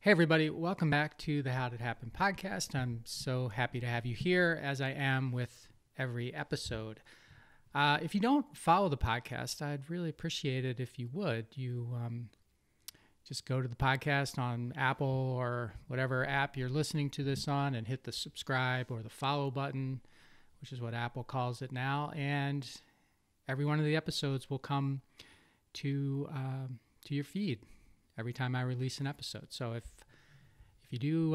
Hey, everybody. Welcome back to the How Did It Happen podcast. I'm so happy to have you here, as I am with every episode. If you don't follow the podcast, I'd really appreciate it if you would. You just go to the podcast on Apple or whatever app you're listening to this on and hit the subscribe or the follow button, which is what Apple calls it now. And every one of the episodes will come to your feed every time I release an episode. So if you do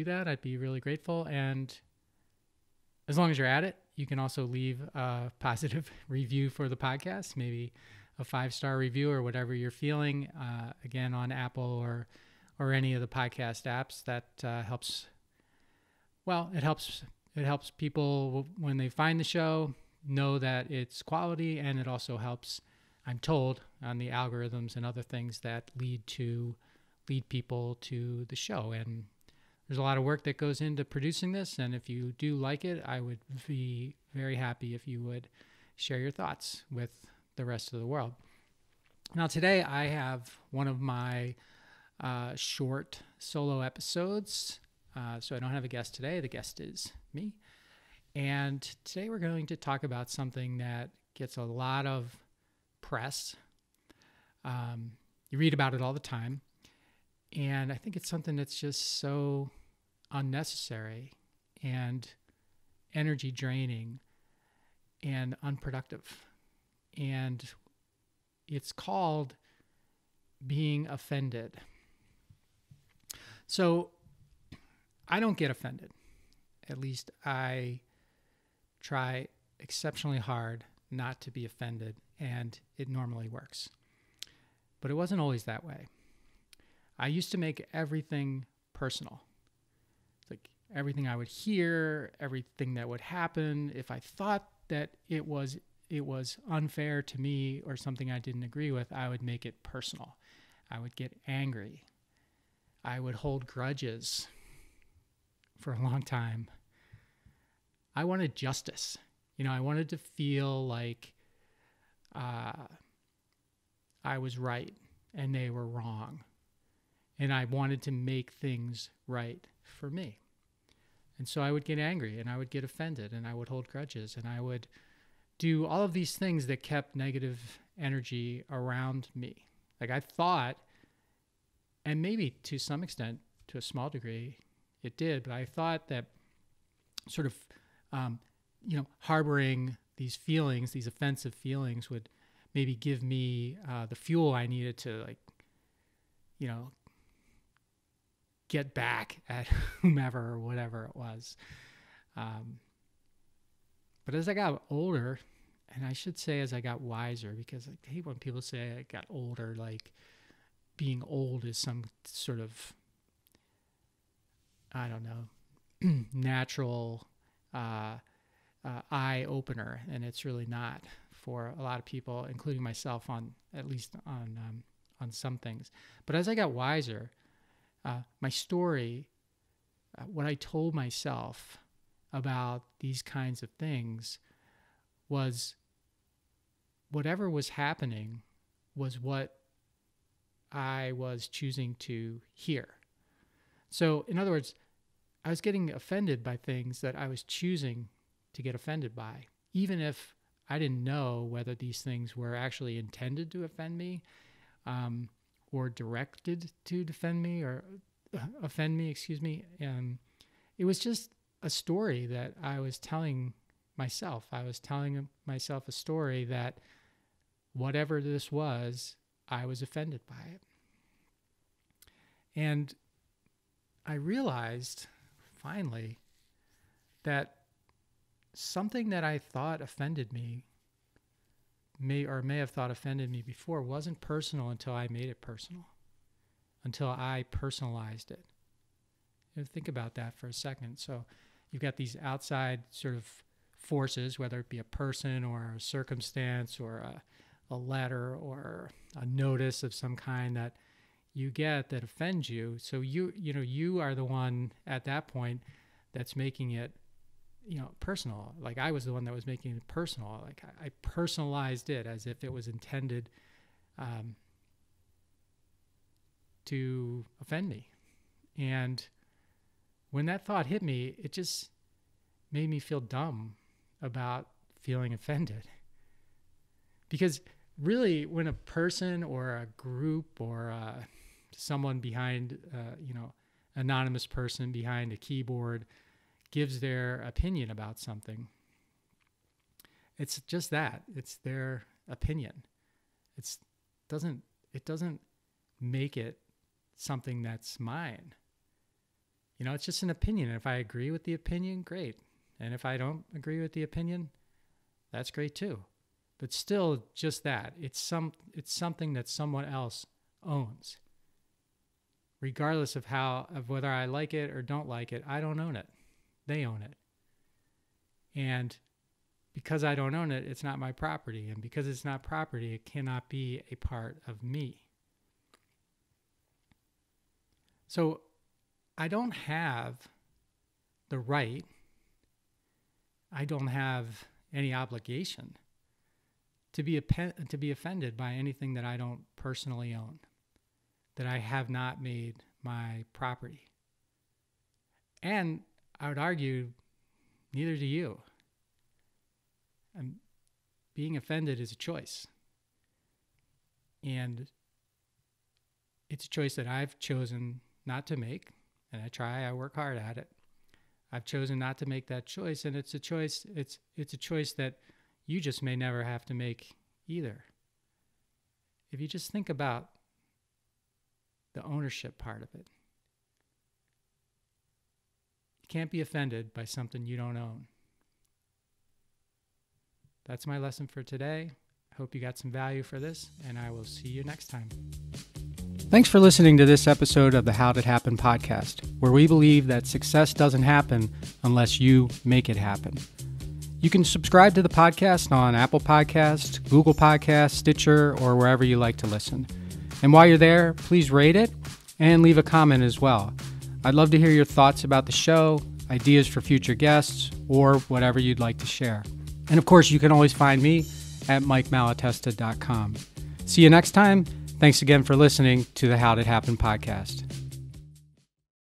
that, I'd be really grateful. And as long as you're at it, you can also leave a positive review for the podcast, maybe a 5-star review or whatever you're feeling. Again, on Apple or any of the podcast apps, that helps. Well, it helps people when they find the show know that it's quality, and it also helps, I'm told, on the algorithms and other things that lead people to the show. And there's a lot of work that goes into producing this, and if you do like it, I would be very happy if you would share your thoughts with the rest of the world. Now, today I have one of my short solo episodes, so I don't have a guest today. The guest is me. And today we're going to talk about something that gets a lot of press. You read about it all the time. And I think it's something that's just so unnecessary and energy draining and unproductive. And it's called being offended. So I don't get offended. At least I try exceptionally hard not to be offended, and it normally works. But it wasn't always that way. I used to make everything personal. Like everything I would hear, everything that would happen, if I thought that it was unfair to me or something I didn't agree with, I would make it personal. I would get angry. I would hold grudges for a long time. I wanted justice. I wanted to feel like I was right and they were wrong. And I wanted to make things right for me. And so I would get angry and I would get offended and I would hold grudges and I would do all of these things that kept negative energy around me. Like I thought, and maybe to some extent, to a small degree, it did, but I thought that sort of, harboring these feelings, these offensive feelings would maybe give me the fuel I needed to get back at whomever or whatever it was. But as I got older, and I should say as I got wiser, because I hate when people say I got older, like being old is some sort of, I don't know, natural eye opener, and it's really not for a lot of people, including myself, at least on some things. But as I got wiser, my story, what I told myself about these kinds of things was whatever was happening was what I was choosing to hear. So, in other words, I was getting offended by things that I was choosing to get offended by, even if I didn't know whether these things were actually intended to offend me, or directed to offend me. It was just a story that I was telling myself. I was telling myself a story that whatever this was, I was offended by it. And I realized finally that something that I thought offended me may have thought offended me before wasn't personal until I made it personal, until I personalized it. Think about that for a second. So you've got these outside sort of forces, whether it be a person or a circumstance or a letter or a notice of some kind that you get that offends you. So you are the one at that point that's making it personal. Like I was the one that was making it personal. Like I personalized it as if it was intended to offend me. And when that thought hit me, it just made me feel dumb about feeling offended. Because really, when a person or a group or someone behind, anonymous person behind a keyboard gives their opinion about something, it's just that. It's their opinion. It doesn't make it something that's mine. It's just an opinion. And if I agree with the opinion, great. And if I don't agree with the opinion, that's great too. But still, just that. It's something that someone else owns. Regardless of whether I like it or don't like it, I don't own it. They own it. And because I don't own it, it's not my property. And because it's not property, it cannot be a part of me. So I don't have the right, I don't have any obligation to be offended by anything that I don't personally own, that I have not made my property. And I would argue, neither do you. And being offended is a choice. And it's a choice that I've chosen not to make. And I work hard at it. I've chosen not to make that choice. And it's a choice that you just may never have to make either. If you just think about the ownership part of it. You can't be offended by something you don't own. That's my lesson for today. I hope you got some value for this, and I will see you next time. Thanks for listening to this episode of the How Did Happen podcast, where we believe that success doesn't happen unless you make it happen. You can subscribe to the podcast on Apple Podcasts, Google Podcasts, Stitcher, or wherever you like to listen. And while you're there, please rate it and leave a comment as well. I'd love to hear your thoughts about the show, ideas for future guests, or whatever you'd like to share. And of course, you can always find me at MikeMalatesta.com. See you next time. Thanks again for listening to the How Did Happen podcast.